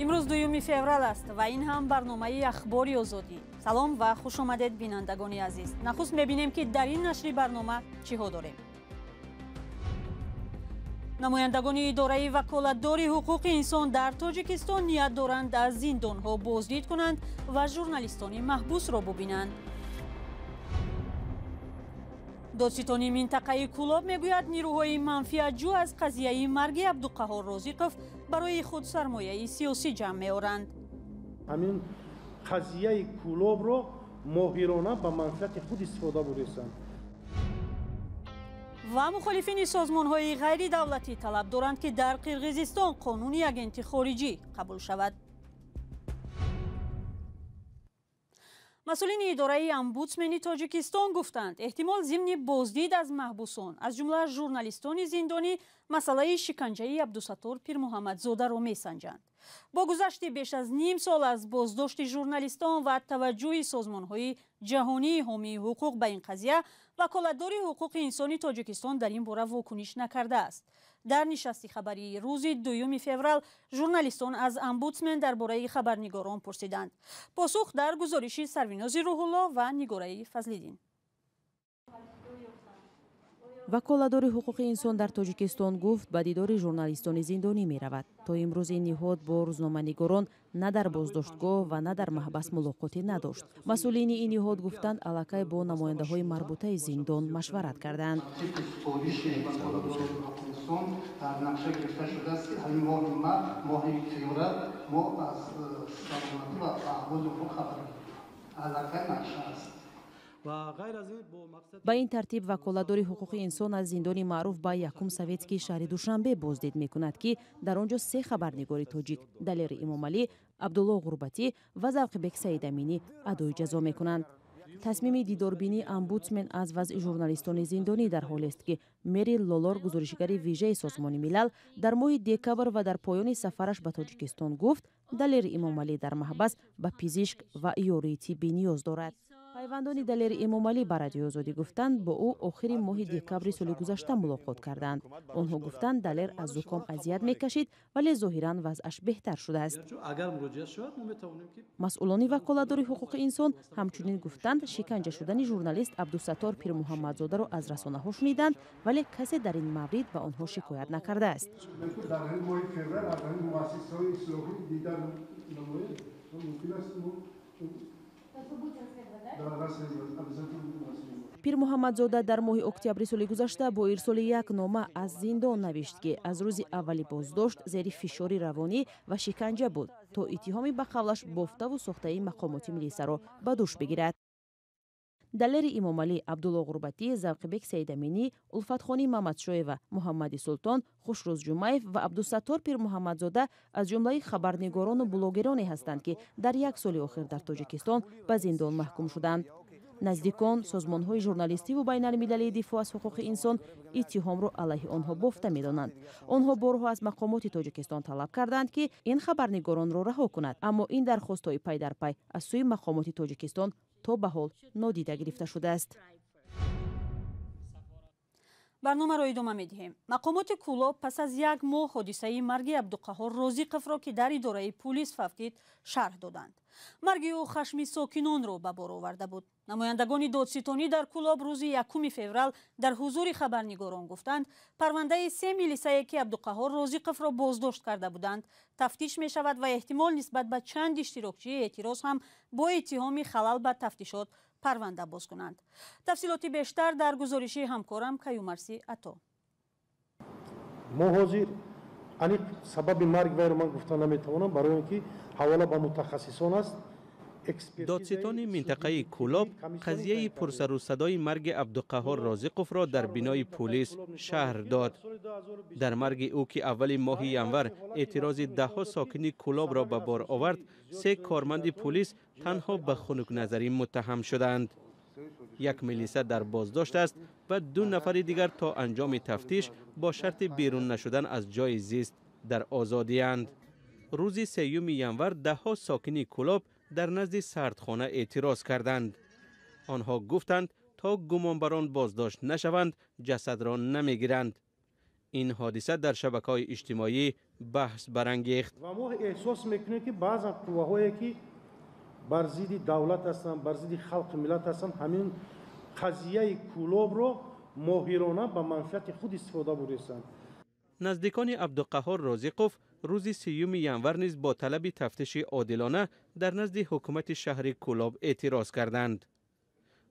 امروز 2 فوریه است و این هم برنامه اخباری آزادی. سلام و خوش آمدید بینندگان عزیز. نخست می‌بینیم که در این نشر برنامه چی ها داریم. نمایندگان اداره وکالتداری حقوق انسان در تاجیکستان نیت دارند از زندان‌ها بازدید کنند و ژورنالیستان محبوس را ببینند. دادستانی منطقه کولاب میگوید نیروهای منفعت‌جو از قضیه مرگ عبدالقهار رازقов برای خود سرمایه سیاسی جمع می‌آورند. همین قضیه کولاب را ماهرانه به منفعت خود استفاده بردند. و مخالفین سازمان‌های غیر دولتی طلب دارند که در قرقیزستان قانون اگنت خارجی قبول شود. مسئولین اداره امبودسمن تاجیکستان گفتند احتمال ضمن بازدید از محبوسان از جمله ژورنالیستان زندانی مسئله شکنجه عبدالستار پیرمحمدزاده را میسنجند. با گذشت بیش از نیم سال از بازداشت ژورنالیستان و توجه سازمان‌های جهانی حامی حقوق به این قضیه، وکالتداری حقوق انسانی تاجیکستان در این باره واکنش نکرده است. در نشست خبری روز 2 فوریه ژورنالیستان از امبودسمن درباره خبرنگاران پرسیدند. پاسخ در گزارش سروناز روح الله و نگاره فضل‌الدین. وکالتداری حقوق انسان در تاجیکستان گفت به دیدار ژورنالیستان زندانی می رود. تا امروز این نهاد با روزنامه‌نگاران نه در بازداشتگاه و نه در محبس ملاقاتی نداشت. مسئولین این نهاد گفتند الکی با نماینده‌های مربوطه زندان مشورت کردند. در نقشه گرفته شده است که همین ماه فوریه ما از سلامتی و احوال حقوق خبریم. الکی نقشه است. با این ترتیب وکالتداری حقوق انسان از زندان معروف به یکم سویتسکی شهر دوشنبه بازدید میکند که در آنجا 3 خبرنگار تاجیک دلیر امامعلی، عبدالله غربتی و زوقبک سیدامینی ادای جزا میکنند. تصمیم دیداربینی امبودسمن از وضع ژورنالیستان زندانی در حال است که مری لولار گزارشگر ویژه سازمان ملل در ماه دکامبر و در پایان سفرش به تاجیکستان گفت دلیر امامعلی در محبس به پزشک و یاری طبی نیاز دارد. پیوندان دلیر امامعلی به رادیو آزادی گفتند با او آخر ماه دکامبر سال گذشته ملاقات کردند. آنها گفتند دلیر از زکام اذیت میکشید ولی ظاهرا وضعش بهتر شده است. مسئولان وکالتداری حقوق انسان همچنین گفتند شکنجه شدن ژورنالیست عبدالستار پیرمحمدزاده را از رسانه‌ها شنیدند ولی کسی در این مورد به آنها شکایت نکرده است. پیرمحمدزاده در ماه اکتبر سال گذشته با ارسال یک نامه از زندان نوشت که از روز اولی بازداشت زیر فشار روانی و شکنجه بود تا اتهام به قولش بافته و ساخته مقامات ملیسا را به دوش بگیرد. دلیر امامعلی، عبدالله غربتی، زوقبک سیدامینی، الفتخانی محمدشاه و محمد سلطان، خوشروز جمعیف و عبدالستار پیرمحمدزاده از جمله خبرنگاران و بلاگرانی هستند که در یک سال اخیر در تاجیکستان به زندان محکوم شدند. نزدیکان سازمان‌های ژورنالیستی و بین‌المللی دفاع از حقوق انسان اتهام را علیه آنها بافته می‌دانند. آنها بارها از مقامات تاجیکستان طلب کردند که این خبرنگاران را رها کند، اما این درخواست‌های پی در پی از سوی مقامات تاجیکستان تا به حال نادیده گرفته شده است. برنامه را ادامه می‌دهیم. مقامات کولاب پس از 1 ماه حادثه مرگ عبدالقهار رازقов را که در اداره پلیس فوقید شرح دادند. مرگ او خشم ساکنان را به بار آورده بود. نمایندگان دادستانی در کولاب روز 1 فوریه در حضور خبرنگاران گفتند پرونده 3 میلیسایی که عبدالقهار رازقов را بازداشت کرده بودند تفتیش می شود و احتمال نسبت به چند اشتراکچی اعتراض هم با اتهام خلل به تفتیشات پرونده باز کنند. تفصیلات بیشتر در گزارش همکارم کیومرسی عطا. ما حاضر انی سبب مرگ وی رو من گفتن نمیتوانم برای اینکه حواله به متخصصان است. دادستان منطقه کولاب قضیه پرسر و صدای مرگ عبدالقهار رازقов را در بینای پلیس شهر داد. در مرگ او که اول ماه ینور اعتراض 10 ساکن کولاب را به بار آورد، 3 کارمند پلیس تنها به خنک نظری متهم شدند. 1 میلیسا در بازداشت است و 2 نفر دیگر تا انجام تفتیش با شرط بیرون نشدن از جای زیست در آزادی اند. روز 3 ینور 10 ساکن کولاب در نزد سردخانه اعتراض کردند. آنها گفتند تا گمانبران بازداشت نشوند جسد را نمیگیرند. این حادثه در شبکه‌های اجتماعی بحث برانگیخت. و ما احساس میکنیم که بعضی قوه‌هایی که بر ضد دولت هستند، بر ضد خلق ملت هستند، همین قضیه کولوب رو ماهرانه به منفعت خود استفاده بردند. نزدیکان عبدالقهار رازقوف روز 30 ینور نیز با طلب تفتیش عادلانه در نزد حکومت شهر کولوب اعتراض کردند.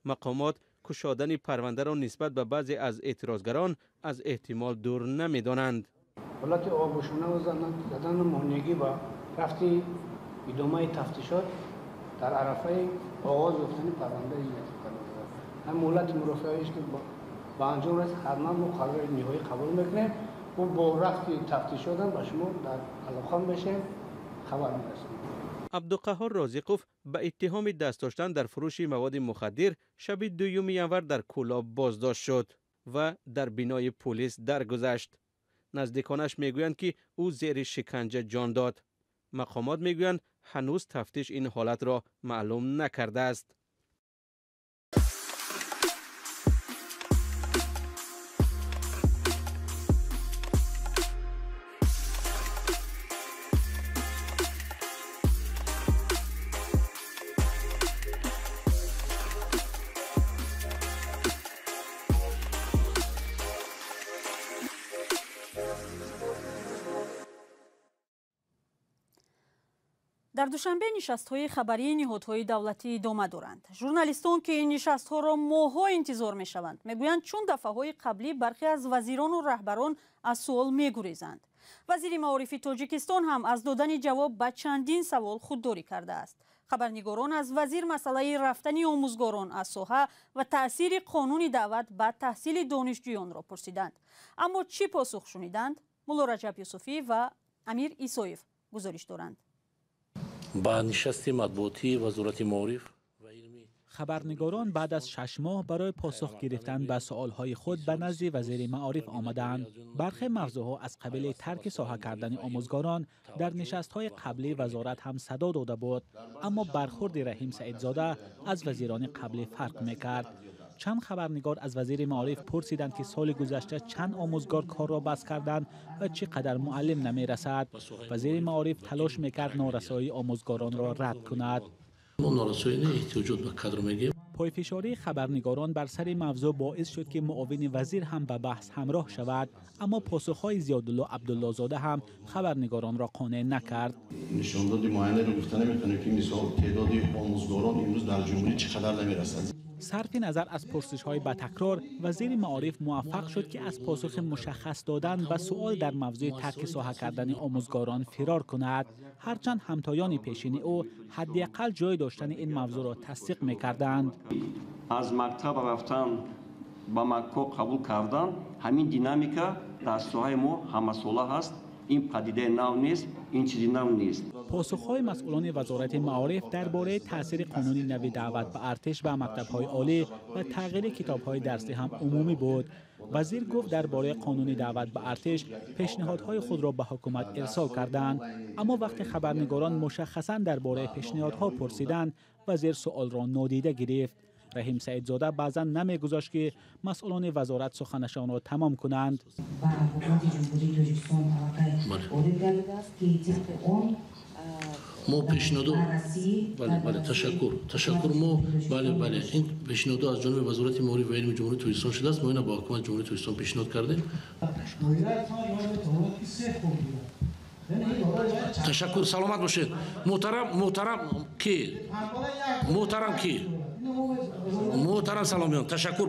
مقامات کشادن پرونده را نسبت به بعضی از اعتراضگران از احتمال دور نمی‌دانند. حالت آبوشونه و زدن مهنگی و رفتی ادامه تفتیشات در عرفه آغاز یافتن پرونده هم مولت مرافعه است که با انجام رسید حتما ما قرار نهایی قبول میکنیم و با رفتی تفتیشات هم به شما در علاقه بشیم خبر میرسیم. عبدالقهار رازقوف به اتهام دست داشتن در فروش مواد مخدر شب 2 ینور در کولاب بازداشت شد و در بینای پلیس درگذشت. نزدیکانش میگویند که او زیر شکنجه جان داد. مقامات میگویند هنوز تفتیش این حالت را معلوم نکرده است. در دوشنبه نشست‌های خبری نهادهای دولتی ادامه دارند. ژورنالیستان که این نشست‌ها را ماه‌ها انتظار می‌شوند میگویند چون دفعه‌های قبلی برخی از وزیران و رهبران از سوال می‌گریزند. وزیر معارف تاجیکستان هم از دادن جواب به چندین سوال خودداری کرده است. خبرنگاران از وزیر مسئله رفتن آموزگاران از ساحه و تأثیر قانون دعوت به تحصیل دانشجویان را پرسیدند. اما چی پاسخ شنیدند؟ مولا رجب یوسفی و امیر ایسایف گزارش دارند. با نشست مطبوعاتی وزارت معارف و علمی خبرنگاران بعد از 6 ماه برای پاسخ گرفتن به سوالهای خود به نزد وزیر معارف آمدند. برخی موضوعها از قبیل ترک ساحه کردن آموزگاران در نشست‌های قبلی وزارت هم صدا داده بود، اما برخورد رحیم سعیدزاده از وزیران قبلی فرق می‌کرد. چند خبرنگار از وزیر معارف پرسیدند که سال گذشته چند آموزگار کار را بس کردند و چقدر معلم نمی رسد. وزیر معارف تلاش میکرد نارسایی آموزگاران را رد کند. پایفشاری خبرنگاران بر سر موضوع باعث شد که معاون وزیر هم به بحث همراه شود، اما پاسخهای زیادالله عبدالله زاده هم خبرنگاران را قانع نکرد. نشانداد معینه رو گفته نمیتونه که مثال تعداد آموزگاران امروز در جمهوری چقدر نمیرسد. صرف نظر از پرسش‌های با تکرار، وزیر معارف موفق شد که از پاسخ مشخص دادن به سؤال در موضوع ترک ساحه کردن آموزگاران فرار کند. هرچند همتایان پیشین او حداقل جای داشتن این موضوع را تصدیق می‌کردند. از مکتب رفتن به مکه قبول کردن همین دینامیکا در ساحه ما همساله هست. این پدیده نو نیست، این چیزی نو نیست. پاسخ‌های مسئولان وزارت معارف درباره تاثیر قانون نوی دعوت به ارتش و مکتب‌های عالی و تغییر کتاب‌های درسی هم عمومی بود. وزیر گفت درباره قانون دعوت به ارتش پیشنهادهای خود را به حکومت ارسال کردند، اما وقتی خبرنگاران مشخصاً درباره پیشنهادها پرسیدند، وزیر سؤال را نادیده گرفت. رحیم سعیدزاده بعضا نمیگذاشت که مسئولان وزارت سخنشان را تمام کنند. ما پیشنهاد بله تشکر ما بله این پیشنهاد از جانب وزارت معارف و علم جمهوری تاجیکستان شده است. ما اینا با حکومت جمهوری تاجیکستان پیشنهاد کردیم. تشکر، سلامت باشید. محترم سلامیان، تشکر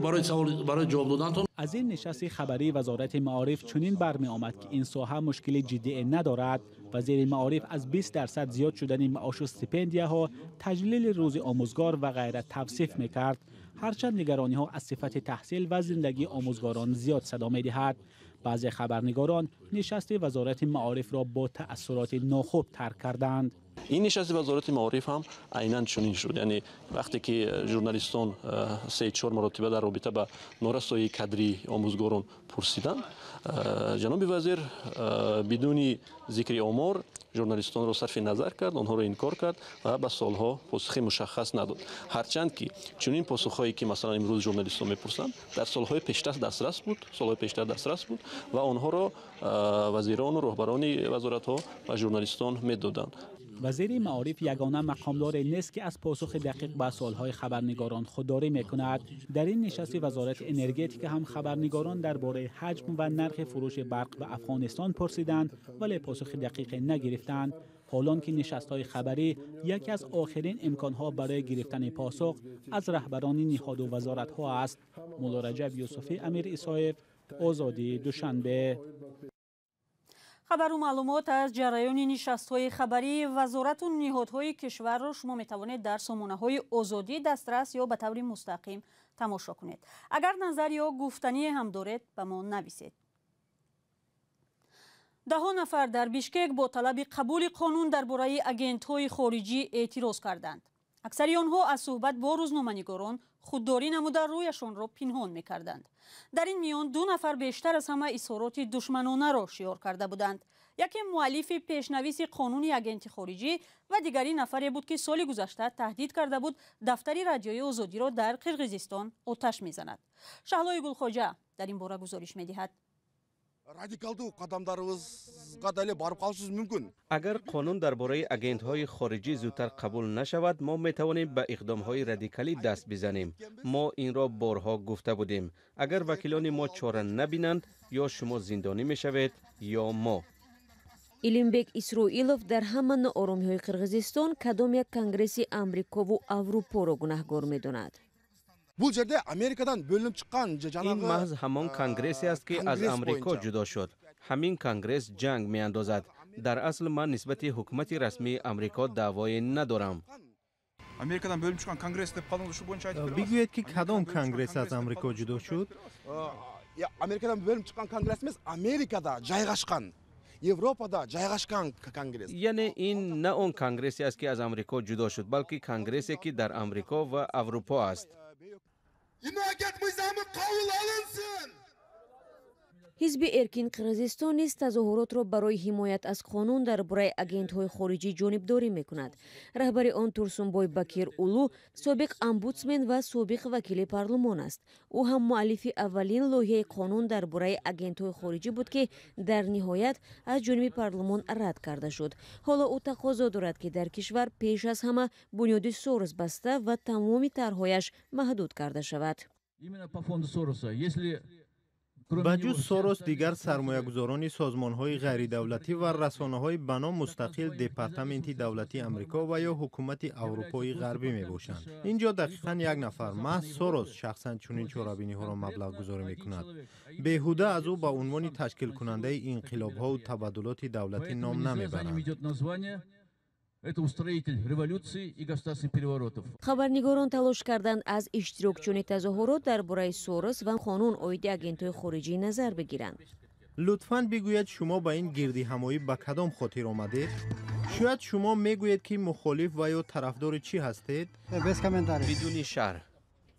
برای جواب دادنتون. از این نشست خبری وزارت معارف چنین برمی آمد که این ساحه مشکل جدی ندارد. وزیر معارف از 20% زیاد شدن معاش و استیپندیاها، تجلیل روز آموزگار و غیره توصیف میکرد. هرچند نگرانی ها از صفت تحصیل و زندگی آموزگاران زیاد صدا می دهد. بعضی خبرنگاران نشست وزارت معارف را با تأثیرات ناخوب ترک کردند. این نشست وزارت معارف هم عیناً چنین شد. یعنی وقتی که ژورنالیستان 3-4 مرتبه در رابطه با نارسایی کادری آموزگاران پرسیدند، جناب وزیر بدون ذکر آمار ژورنالیستان را صرف نظر کرد، آنها را انکار کرد و به سالها پاسخ مشخص نداد. هرچند که چنین پاسخهایی که مثلا امروز ژورنالیستان میپرسند در سالهای پیشتر دسترس بود و آنها را وزیران و رهبران وزارت‌ها و ژورنالیستان میدادند. وزیر معارف یگانه مقامدار نیست که از پاسخ دقیق به سوالهای خبرنگاران خودداری میکند. در این نشست وزارت انرژتیک هم خبرنگاران درباره حجم و نرخ فروش برق به افغانستان پرسیدند ولی پاسخ دقیق نگرفتند. حالان که نشست‌های خبری یکی از آخرین امکانها برای گرفتن پاسخ از رهبران نهاد و وزارت‌ها است. مولا رجب یوسفی، امیر اسایف، آزادی، دوشنبه. خبر و معلومات از جریان نشست‌های خبری وزارت و نهادهای کشور را شما می‌توانید در سامانه‌های آزادی دسترس یا به طور مستقیم تماشا کنید. اگر نظر یا گفتنی هم دارید به ما نویسید. 10 نفر در بیشکک با طلب قبول قانون درباره آگنت‌های خارجی اعتراض کردند. اکثر آنها از صحبت با روزنامه‌نگاران خودداری نموده رویشان را پنهان می‌کردند. در این میان 2 نفر بیشتر از همه اظهارات دشمنانه را شیار کرده بودند. یکی مؤلف پیشنویس قانون آگنت خارجی و دیگری نفری بود که سال گذشته تهدید کرده بود دفتر رادیوی آزادی را در قرقیزستان آتش می‌زند. شهلای گلخواجه در این باره گزارش می‌دهد. اگر قانون درباره آگنت‌های خارجی زودتر قبول نشود، ما می‌توانیم به اقدام‌های رادیکالی دست بزنیم. ما این را بارها گفته بودیم. اگر وکیلان ما چاره نبینند، یا شما زندانی می‌شوید یا ما. Илимбек Исроилов дар ҳама нооромиҳои Қирғизистон кадом як конгресси Амрикову Аврупоро гунаҳгор медонад. این محض همان کنگرسی است که از امریکا جدا شد. همین کنگرس جنگ می‌اندازد. در اصل من نسبت حکومت رسمی امریکا دعوایی ندارم. Amerikadan bölüm çıkan kongres deb qoldi, shu bo'yicha aytib berasiz. بگویید که کدام کنگرس از امریکا جدا شد؟ Amerikadan bölüm chiqqan kongress emas, Amerikada joylashgan, Yevropada joylashgan kongress. یعنی این نه اون کنگرسی است که از امریکا جدا شد، بلکه کنگرسی که در امریکا و اروپا است. ҳизби эркин қирғизистон низ тазоҳуротро барои ҳимоят аз қонун дар бораи агентҳои хориҷӣ ҷонибдорӣ мекунад. раҳбари он Турсунбой Бакир Улу собиқ омбудсмен ва собиқ вакили парлумон аст. ӯ ҳам муаллифи аввалин лоиҳаи қонун дар бораи агентҳои хориҷӣ буд ки дар ниҳоят аз ҷониби парлумон рад карда шуд. ҳоло ӯ тақозо дорад ки дар кишвар пеш аз ҳама бунёди Сорос баста ва тамоми тарҳояш маҳдуд карда шавад. بجز سوروس دیگر سرمایه‌گذاران سازمان‌های غیردولتی و رسانه‌های بنا مستقل دپارتمنت دولتی آمریکا و یا حکومت اروپای غربی میباشند. اینجا دقیقاً یک نفر محض سوروس شخصاً چنین چاره‌بینی‌ها را مبلغ گذاری می‌کند. بیهوده از او به عنوان تشکیل کننده انقلاب‌ها و تبادلات دولتی نام نمیبرند. خبرنگاران تلاش کردند از اشتراکچیان تظاهرات درباره سورس و قانون عاید агентҳои خارجی نظر بگیرند. لطفاً بگویید شما با این گردی همایی به کدام خاطر آمدید؟ شاید شما میگویید که مخالف و یا طرفدار چی هستید؟ بدون شرح.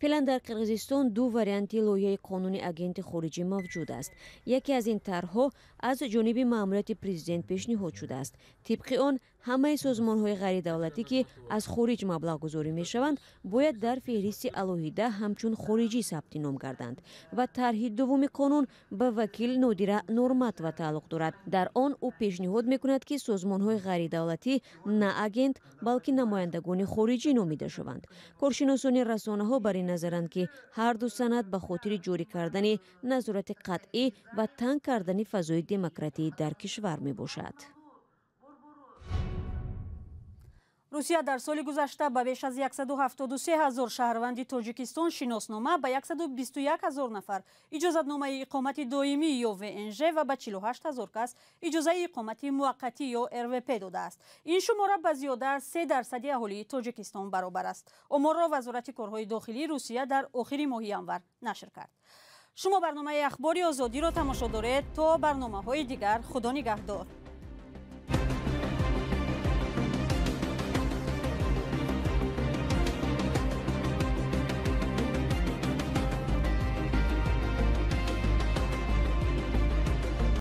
فعلا در قرقیزستان 2 وریانتی لایحه قانونی агенти خارجی موجود است. یکی از این طرح‌ها از جانب مأموریت پرزیدنت پیشنهاد شده است. طبق آن همه سازمان‌های غیر دولتی که از خارج مبلغ گذاری می‌شوند باید در فهرست علاهیده همچون خارجی ثبت نام گردند و طرح دوم قانون به وکیل نادره نورماتова تعلق دارد. در آن او پیشنهاد می‌کند که سازمان‌های غیر دولتی نه агент بلکه نمایندگان خارجی نامیده شوند. کارشناسان رسانه‌ها بر این نظرند که هر دو سند به خاطر جاری کردن نظارت قطعی و تنگ کردن فضای دموکراتی در کشور میباشد. روسیه در سال گذشته به بیش از 173,000 شهروند تاجیکستان شناسنامه، به 121,000 نفر اجازتنامه اقامت دائمی یا VNG و به 48,000 کس اجازه اقامت موقتی یا RVP داده است. این شماره به زیاده 3% اهالی تاجیکستان برابر است. آمار را وزارت کارهای داخلی روسیه در آخر ماه ینور نشر کرد. شما برنامه اخباری آزادی را تماشا دارید. تا برنامه‌های دیگر، خدا نگهدار.